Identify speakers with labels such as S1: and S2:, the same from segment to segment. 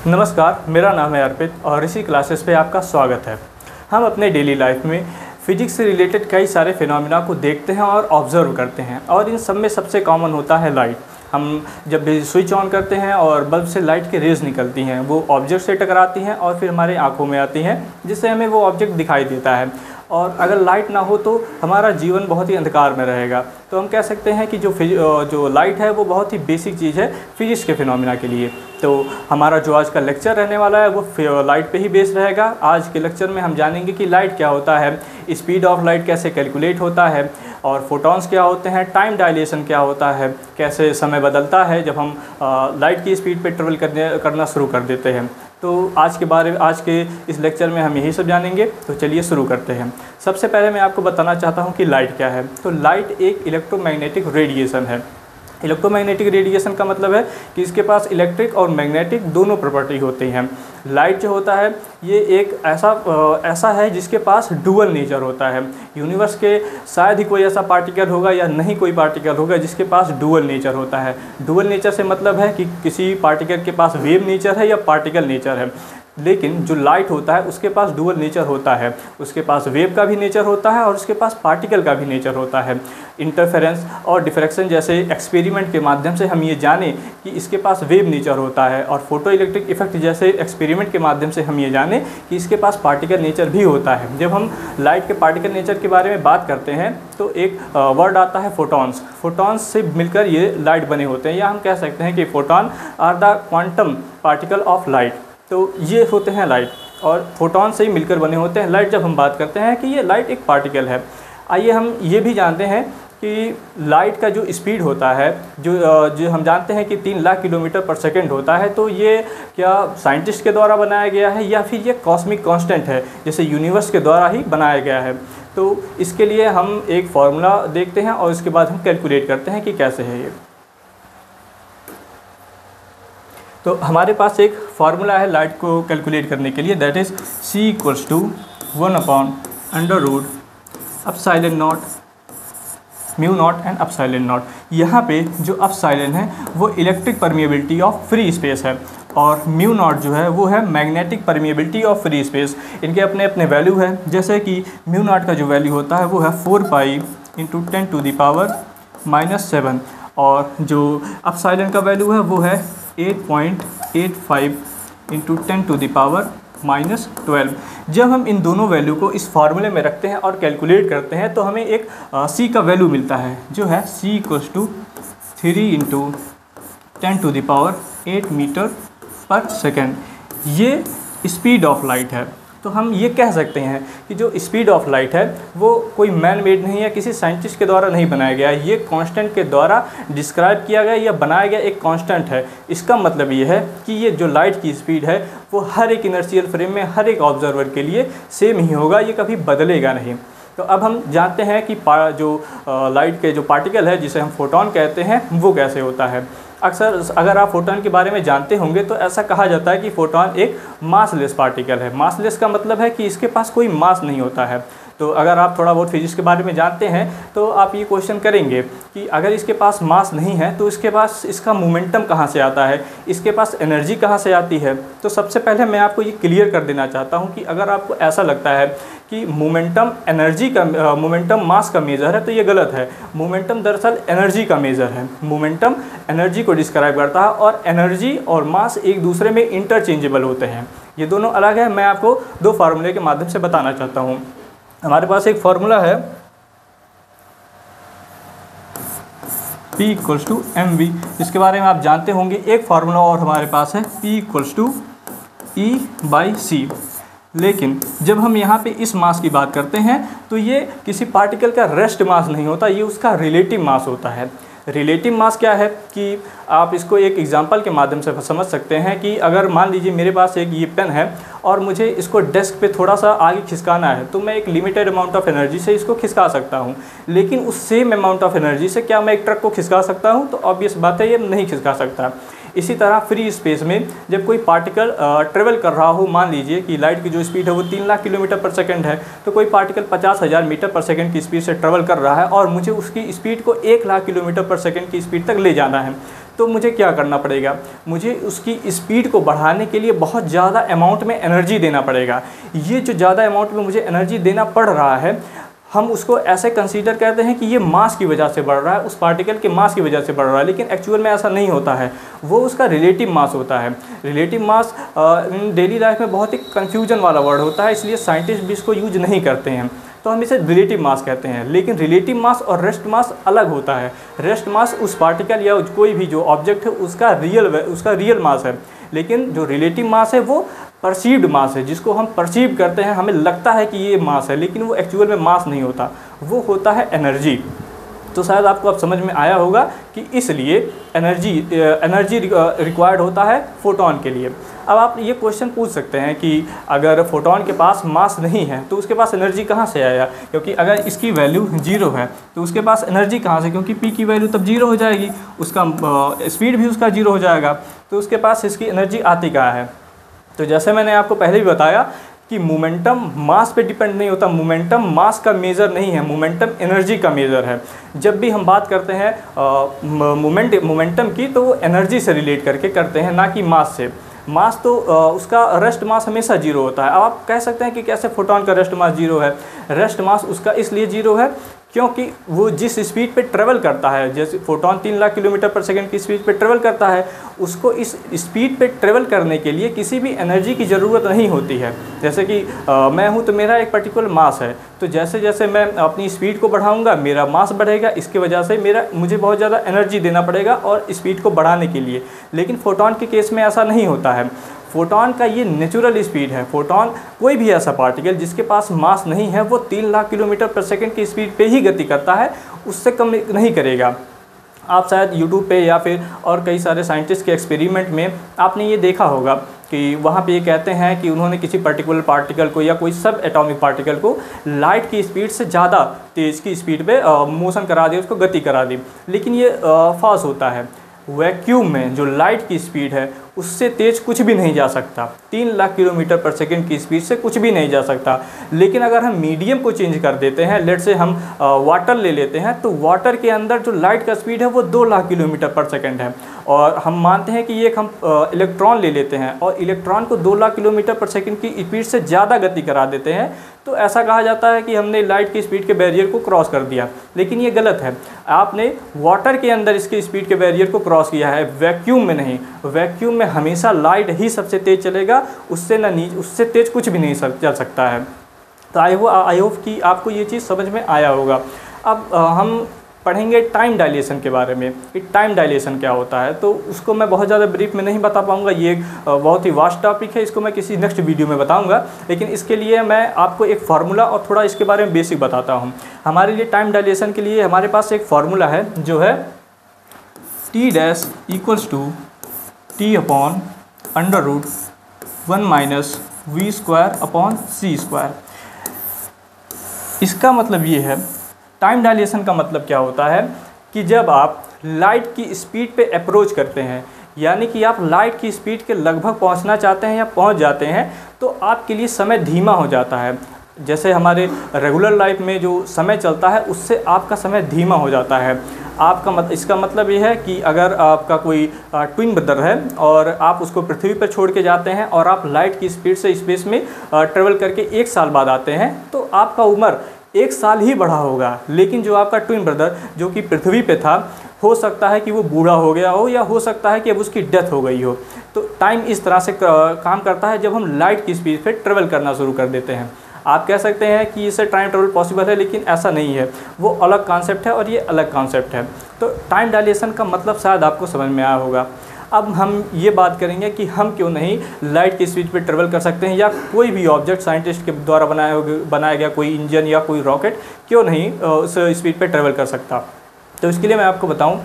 S1: नमस्कार, मेरा नाम है अर्पित और इसी क्लासेस पे आपका स्वागत है। हम अपने डेली लाइफ में फिजिक्स से रिलेटेड कई सारे फिनोमिना को देखते हैं और ऑब्ज़र्व करते हैं और इन सब में सबसे कॉमन होता है लाइट। हम जब भी स्विच ऑन करते हैं और बल्ब से लाइट की रेज़ निकलती हैं, वो ऑब्जेक्ट से टकराती हैं और फिर हमारे आँखों में आती हैं, जिससे हमें वो ऑब्जेक्ट दिखाई देता है। और अगर लाइट ना हो तो हमारा जीवन बहुत ही अंधकार में रहेगा। तो हम कह सकते हैं कि जो लाइट है वो बहुत ही बेसिक चीज़ है फिजिक्स के फिनोमिना के लिए। तो हमारा जो आज का लेक्चर रहने वाला है वो लाइट पे ही बेस रहेगा। आज के लेक्चर में हम जानेंगे कि लाइट क्या होता है, स्पीड ऑफ लाइट कैसे कैलकुलेट होता है, और फोटॉन्स क्या होते हैं, टाइम डायलेशन क्या होता है, कैसे समय बदलता है जब हम लाइट की स्पीड पे ट्रेवल करना शुरू कर देते हैं। तो आज के इस लेक्चर में हम यही सब जानेंगे। तो चलिए शुरू करते हैं। सबसे पहले मैं आपको बताना चाहता हूँ कि लाइट क्या है। तो लाइट एक इलेक्ट्रोमैग्नेटिक रेडिएशन है। इलेक्ट्रोमैग्नेटिक रेडिएशन का मतलब है कि इसके पास इलेक्ट्रिक और मैग्नेटिक दोनों प्रॉपर्टी होती हैं। लाइट जो होता है ये एक ऐसा है जिसके पास डुअल नेचर होता है। यूनिवर्स के शायद ही कोई ऐसा पार्टिकल होगा या नहीं कोई पार्टिकल होगा जिसके पास डुअल नेचर होता है। डुअल नेचर से मतलब है कि किसी पार्टिकल के पास वेव नेचर है या पार्टिकल नेचर है। लेकिन जो लाइट होता है उसके पास डुअल नेचर होता है। उसके पास वेव का भी नेचर होता है और उसके पास पार्टिकल का भी नेचर होता है। इंटरफेरेंस और डिफ्रैक्शन जैसे एक्सपेरिमेंट के माध्यम से हम ये जानें कि इसके पास वेव नेचर होता है, और फोटो इलेक्ट्रिक इफेक्ट जैसे एक्सपेरिमेंट के माध्यम से हम ये जानें कि इसके पास पार्टिकल नेचर भी होता है। जब हम लाइट के पार्टिकल नेचर के बारे में बात करते हैं तो एक वर्ड आता है फोटॉन्स। फोटॉन्स से मिलकर ये लाइट बने होते हैं, या हम कह सकते हैं कि photon are the quantum particle of light. तो ये होते हैं लाइट, और फोटॉन से ही मिलकर बने होते हैं लाइट। जब हम बात करते हैं कि ये लाइट एक पार्टिकल है, आइए हम ये भी जानते हैं कि लाइट का जो स्पीड होता है जो हम जानते हैं कि 3 लाख किलोमीटर पर सेकंड होता है। तो ये क्या साइंटिस्ट के द्वारा बनाया गया है या फिर ये कॉस्मिक कांस्टेंट है जैसे यूनिवर्स के द्वारा ही बनाया गया है। तो इसके लिए हम एक फार्मूला देखते हैं और इसके बाद हम कैलकुलेट करते हैं कि कैसे है ये। तो हमारे पास एक फार्मूला है लाइट को कैलकुलेट करने के लिए, that is C equals to 1/√ε0 mu naught and ε0। यहाँ पे जो ε है वो electric permeability of free space है, और म्यू नॉट जो है वो है magnetic permeability of free space. इनके अपने अपने वैल्यू है, जैसे कि म्यू नॉट का जो वैल्यू होता है वो है 4π × 10⁻⁻⁷, और जो ε का वैल्यू है वो है 8.85 × 10⁻⁻12। जब हम इन दोनों वैल्यू को इस फार्मूले में रखते हैं और कैलकुलेट करते हैं तो हमें एक C का वैल्यू मिलता है जो है C इक्वल्स टू 3 × 10⁸ मीटर पर सेकेंड। ये स्पीड ऑफ लाइट है। तो हम ये कह सकते हैं कि जो स्पीड ऑफ लाइट है वो कोई मैन मेड नहीं है, किसी साइंटिस्ट के द्वारा नहीं बनाया गया है। ये कांस्टेंट के द्वारा डिस्क्राइब किया गया या बनाया गया एक कांस्टेंट है। इसका मतलब ये है कि ये जो लाइट की स्पीड है वो हर एक इनर्शियल फ्रेम में हर एक ऑब्जर्वर के लिए सेम ही होगा, ये कभी बदलेगा नहीं। तो अब हम जानते हैं कि जो लाइट के जो पार्टिकल है जिसे हम फोटॉन कहते हैं वो कैसे होता है। अक्सर अगर आप फोटॉन के बारे में जानते होंगे तो ऐसा कहा जाता है कि फोटॉन एक मासलेस पार्टिकल है। मासलेस का मतलब है कि इसके पास कोई मास नहीं होता है। तो अगर आप थोड़ा बहुत फिजिक्स के बारे में जानते हैं तो आप ये क्वेश्चन करेंगे कि अगर इसके पास मास नहीं है तो इसके पास इसका मोमेंटम कहाँ से आता है, इसके पास एनर्जी कहाँ से आती है। तो सबसे पहले मैं आपको ये क्लियर कर देना चाहता हूँ कि अगर आपको ऐसा लगता है कि मोमेंटम मास का मेज़र है तो ये गलत है। मोमेंटम दरअसल एनर्जी का मेज़र है। मोमेंटम एनर्जी को डिस्क्राइब करता है, और एनर्जी और मास एक दूसरे में इंटरचेंजेबल होते हैं। ये दोनों अलग है। मैं आपको दो फार्मूले के माध्यम से बताना चाहता हूँ। हमारे पास एक फार्मूला है P इक्वल्स टू mv, इसके बारे में आप जानते होंगे। एक फार्मूला और हमारे पास है P इक्वल्स टू E/c। लेकिन जब हम यहाँ पे इस मास की बात करते हैं तो ये किसी पार्टिकल का रेस्ट मास नहीं होता, ये उसका रिलेटिव मास होता है। रिलेटिव मास क्या है कि आप इसको एक एग्जांपल के माध्यम से समझ सकते हैं कि अगर मान लीजिए मेरे पास एक ये पेन है और मुझे इसको डेस्क पे थोड़ा सा आगे खिसकाना है, तो मैं एक लिमिटेड अमाउंट ऑफ एनर्जी से इसको खिसका सकता हूँ। लेकिन उस सेम अमाउंट ऑफ एनर्जी से क्या मैं एक ट्रक को खिसका सकता हूँ? तो ऑब्वियस बात है ये नहीं खिसका सकता। इसी तरह फ्री स्पेस में जब कोई पार्टिकल ट्रेवल कर रहा हो, मान लीजिए कि लाइट की जो स्पीड है वो 3 लाख किलोमीटर पर सेकंड है, तो कोई पार्टिकल 50,000 मीटर पर सेकंड की स्पीड से ट्रेवल कर रहा है और मुझे उसकी स्पीड को 1 लाख किलोमीटर पर सेकंड की स्पीड तक ले जाना है, तो मुझे क्या करना पड़ेगा, मुझे उसकी स्पीड को बढ़ाने के लिए बहुत ज़्यादा अमाउंट में एनर्जी देना पड़ेगा। ये जो ज़्यादा अमाउंट में मुझे एनर्जी देना पड़ रहा है, हम उसको ऐसे कंसीडर करते हैं कि ये मास की वजह से बढ़ रहा है, उस पार्टिकल के मास की वजह से बढ़ रहा है, लेकिन एक्चुअल में ऐसा नहीं होता है। वो उसका रिलेटिव मास होता है। रिलेटिव मास डेली लाइफ में बहुत ही कन्फ्यूजन वाला वर्ड होता है, इसलिए साइंटिस्ट भी इसको यूज नहीं करते हैं, तो हम इसे रिलेटिव मास कहते हैं। लेकिन रिलेटिव मास और रेस्ट मास अलग होता है। रेस्ट मास उस पार्टिकल या कोई भी जो ऑब्जेक्ट है उसका रियल मास है, लेकिन जो रिलेटिव मास है वो परसीव्ड मास है, जिसको हम परसीव करते हैं, हमें लगता है कि ये मास है, लेकिन वो एक्चुअल में मास नहीं होता, वो होता है एनर्जी। तो शायद आपको अब समझ में आया होगा कि इसलिए एनर्जी रिक्वायर्ड होता है फोटोन के लिए। अब आप ये क्वेश्चन पूछ सकते हैं कि अगर फोटोन के पास मास नहीं है तो उसके पास एनर्जी कहाँ से आया, क्योंकि अगर इसकी वैल्यू 0 है तो उसके पास एनर्जी कहाँ से, क्योंकि पी की वैल्यू तब 0 हो जाएगी, उसका स्पीड भी उसका 0 हो जाएगा, तो उसके पास इसकी एनर्जी आती कहाँ है। तो जैसे मैंने आपको पहले भी बताया कि मोमेंटम मास पे डिपेंड नहीं होता, मोमेंटम मास का मेज़र नहीं है, मोमेंटम एनर्जी का मेज़र है। जब भी हम बात करते हैं मोमेंटम की, तो वो एनर्जी से रिलेट करके करते हैं, ना कि मास से। मास तो उसका रेस्ट मास हमेशा 0 होता है। अब आप कह सकते हैं कि कैसे फोटोन का रेस्ट मास 0 है। रेस्ट मास उसका इसलिए 0 है क्योंकि वो जिस स्पीड पे ट्रेवल करता है, जैसे फोटोन 3 लाख किलोमीटर पर सेकंड की स्पीड पे ट्रेवल करता है, उसको इस स्पीड पे ट्रेवल करने के लिए किसी भी एनर्जी की ज़रूरत नहीं होती है। जैसे कि मैं हूँ तो मेरा एक पर्टिकुलर मास है, तो जैसे जैसे मैं अपनी स्पीड को बढ़ाऊँगा मेरा मास बढ़ेगा, इसके वजह से मुझे बहुत ज़्यादा एनर्जी देना पड़ेगा और स्पीड को बढ़ाने के लिए। लेकिन फोटोन के केस में ऐसा नहीं होता है। फोटोन का ये नेचुरल स्पीड है। फोटोन कोई भी ऐसा पार्टिकल जिसके पास मास नहीं है वो 3 लाख किलोमीटर पर सेकंड की स्पीड पे ही गति करता है, उससे कम नहीं करेगा। आप शायद यूट्यूब पे या फिर और कई सारे साइंटिस्ट के एक्सपेरिमेंट में आपने ये देखा होगा कि वहाँ पे ये कहते हैं कि उन्होंने किसी पर्टिकुलर पार्टिकल को या कोई सब एटॉमिक पार्टिकल को लाइट की स्पीड से ज़्यादा तेज़ की स्पीड पे मोशन करा दिया, उसको गति करा दी, लेकिन ये फॉल्स होता है। वैक्यूम में जो लाइट की स्पीड है उससे तेज़ कुछ भी नहीं जा सकता, 3 लाख किलोमीटर पर सेकंड की स्पीड से कुछ भी नहीं जा सकता। लेकिन अगर हम मीडियम को चेंज कर देते हैं, लेट से हम वाटर ले लेते हैं, तो वाटर के अंदर जो लाइट का स्पीड है वो 2 लाख किलोमीटर पर सेकंड है, और हम मानते हैं कि एक हम इलेक्ट्रॉन ले लेते हैं और इलेक्ट्रॉन को 2 लाख किलोमीटर पर सेकंड की स्पीड से ज़्यादा गति करा देते हैं, तो ऐसा कहा जाता है कि हमने लाइट की स्पीड के बैरियर को क्रॉस कर दिया। लेकिन ये गलत है, आपने वाटर के अंदर इसके स्पीड के बैरियर को क्रॉस किया है, वैक्यूम में नहीं। वैक्यूम में हमेशा लाइट ही सबसे तेज़ चलेगा, उससे तेज़ कुछ भी नहीं चल सकता है। तो आई होप कि आपको ये चीज़ समझ में आया होगा। अब हम पढ़ेंगे टाइम डायलेशन के बारे में कि टाइम डायलेशन क्या होता है। तो उसको मैं बहुत ज़्यादा ब्रीफ में नहीं बता पाऊँगा, ये एक बहुत ही वास्ट टॉपिक है, इसको मैं किसी नेक्स्ट वीडियो में बताऊँगा। लेकिन इसके लिए मैं आपको एक फार्मूला और थोड़ा इसके बारे में बेसिक बताता हूँ। हमारे लिए टाइम डायलेशन के लिए हमारे पास एक फार्मूला है जो है T' = T/√1 - v²/c²। इसका मतलब ये है, टाइम डायलेशन का मतलब क्या होता है कि जब आप लाइट की स्पीड पे अप्रोच करते हैं, यानी कि आप लाइट की स्पीड के लगभग पहुंचना चाहते हैं या पहुंच जाते हैं, तो आपके लिए समय धीमा हो जाता है। जैसे हमारे रेगुलर लाइफ में जो समय चलता है उससे आपका समय धीमा हो जाता है। इसका मतलब ये है कि अगर आपका कोई ट्विन ब्रदर है और आप उसको पृथ्वी पर छोड़ के जाते हैं और आप लाइट की स्पीड से स्पेस में ट्रेवल करके 1 साल बाद आते हैं, तो आपका उम्र 1 साल ही बढ़ा होगा। लेकिन जो आपका ट्विन ब्रदर जो कि पृथ्वी पे था, हो सकता है कि वो बूढ़ा हो गया हो या हो सकता है कि अब उसकी डेथ हो गई हो। तो टाइम इस तरह से काम करता है जब हम लाइट की स्पीड पे ट्रेवल करना शुरू कर देते हैं। आप कह सकते हैं कि इससे टाइम ट्रेवल पॉसिबल है, लेकिन ऐसा नहीं है, वो अलग कॉन्सेप्ट है और ये अलग कॉन्सेप्ट है। तो टाइम डायलेशन का मतलब शायद आपको समझ में आया होगा। अब हम ये बात करेंगे कि हम क्यों नहीं लाइट की स्पीड पे ट्रेवल कर सकते हैं, या कोई भी ऑब्जेक्ट साइंटिस्ट के द्वारा बनाया गया कोई इंजन या कोई रॉकेट क्यों नहीं उस स्पीड पे ट्रेवल कर सकता। तो इसके लिए मैं आपको बताऊं,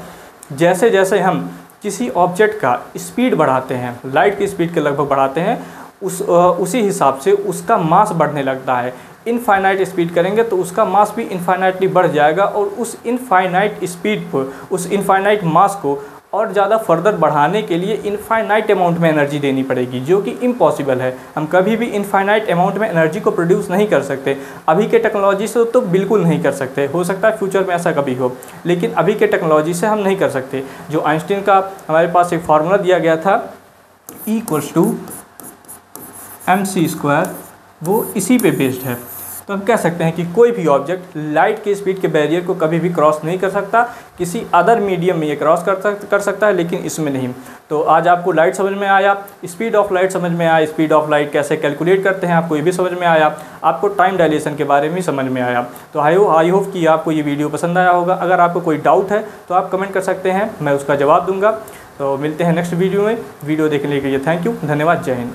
S1: जैसे जैसे हम किसी ऑब्जेक्ट का स्पीड बढ़ाते हैं, लाइट की स्पीड के लगभग बढ़ाते हैं, उसी हिसाब से उसका मास बढ़ने लगता है। इनफाइनाइट स्पीड करेंगे तो उसका मास भी इनफाइनाइटली बढ़ जाएगा, और उस इनफाइनाइट स्पीड पर, उस इनफाइनाइट मास को और ज़्यादा फर्दर बढ़ाने के लिए इनफाइनाइट अमाउंट में एनर्जी देनी पड़ेगी, जो कि इम्पॉसिबल है। हम कभी भी इनफाइनाइट अमाउंट में एनर्जी को प्रोड्यूस नहीं कर सकते। अभी के टेक्नोलॉजी से तो बिल्कुल नहीं कर सकते, हो सकता है फ्यूचर में ऐसा कभी हो, लेकिन अभी के टेक्नोलॉजी से हम नहीं कर सकते। जो आइंस्टीन का हमारे पास एक फार्मूला दिया गया था E=mc², वो इसी पे बेस्ड है। तो हम कह सकते हैं कि कोई भी ऑब्जेक्ट लाइट के स्पीड के बैरियर को कभी भी क्रॉस नहीं कर सकता। किसी अदर मीडियम में ये क्रॉस कर सकता है, लेकिन इसमें नहीं। तो आज आपको लाइट समझ में आया, स्पीड ऑफ लाइट समझ में आया, स्पीड ऑफ लाइट कैसे कैलकुलेट करते हैं आपको ये भी समझ में आया, आपको टाइम डायलेशन के बारे में भी समझ में आया। तो आई होप कि आपको ये वीडियो पसंद आया होगा। अगर आपको कोई डाउट है तो आप कमेंट कर सकते हैं, मैं उसका जवाब दूंगा। तो मिलते हैं नेक्स्ट वीडियो में। वीडियो देखने के लिए थैंक यू, धन्यवाद, जय हिंद।